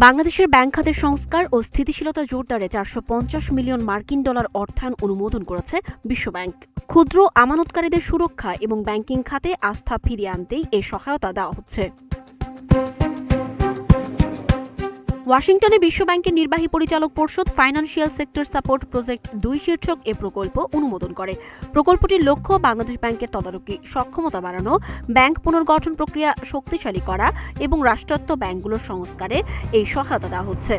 বাংলাদেশের ব্যাংক খাতের সংস্কার ও স্থিতিশীলতা জোরদারে $450 মিলিয়ন অর্থায়ন অনুমোদন করেছে বিশ্বব্যাংক। ক্ষুদ্র আমানতকারীদের সুরক্ষা এবং ব্যাংকিং খাতে আস্থা ফিরিয়ে আনতেই এ সহায়তা দেওয়া হচ্ছে। ওয়াশিংটনে বিশ্বব্যাংকের নির্বাহী পরিচালক পর্ষদ ফাইন্যান্সিয়াল সেক্টর সাপোর্ট প্রজেক্ট 2 শীর্ষক এ প্রকল্প অনুমোদন করে। প্রকল্পটির লক্ষ্য বাংলাদেশ ব্যাংকের তদারকি সক্ষমতা বাড়ানো, ব্যাংক পুনর্গঠন প্রক্রিয়া শক্তিশালী করা এবং রাষ্ট্রায়ত্ত ব্যাংকগুলোর সংস্কারে এই সহায়তা দেওয়া হচ্ছে।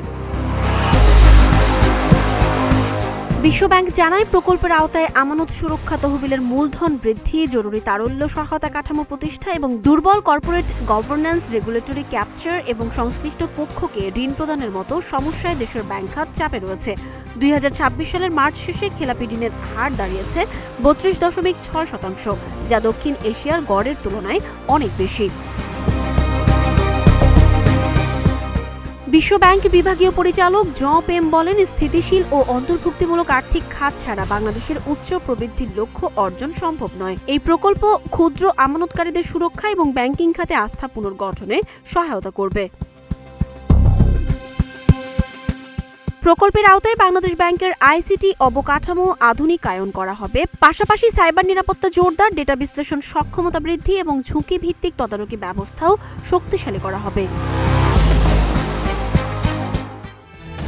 বিশ্বব্যাংক জানায়, প্রকল্পের আওতায় আমানত সুরক্ষা তহবিলের মূলধন বৃদ্ধি, জরুরি তারল্য সহায়তা কাঠামো প্রতিষ্ঠা এবং দুর্বল কর্পোরেট গভর্নেন্স, রেগুলেটরি ক্যাপচার এবং সংশ্লিষ্ট পক্ষকে ঋণ প্রদানের মতো সমস্যায় দেশের ব্যাংক খাত চাপে রয়েছে। 2026 সালের মার্চ শেষে খেলাপি ঋণের হার দাঁড়িয়েছে 32.6%, যা দক্ষিণ এশিয়ার গড়ের তুলনায় অনেক বেশি। বিশ্বব্যাংক বিভাগীয় পরিচালক পেম বলেন, স্থিতিশীল ও অন্তর্ভুক্তিমূলক আর্থিক খাত ছাড়া বাংলাদেশের উচ্চ প্রবৃদ্ধির লক্ষ্য অর্জন সম্ভব নয়। এই প্রকল্প ক্ষুদ্র আমানতকারীদের সুরক্ষা এবং ব্যাংকিং খাতে আস্থা পুনর্গঠনে সহায়তা করবে। প্রকল্পের আওতায় বাংলাদেশ ব্যাংকের আইসিটি অবকাঠামো আধুনিকায়ন করা হবে, পাশাপাশি সাইবার নিরাপত্তা জোরদার, ডেটা বিশ্লেষণ সক্ষমতা বৃদ্ধি এবং ঝুঁকি ভিত্তিক তদারকি ব্যবস্থাও শক্তিশালী করা হবে।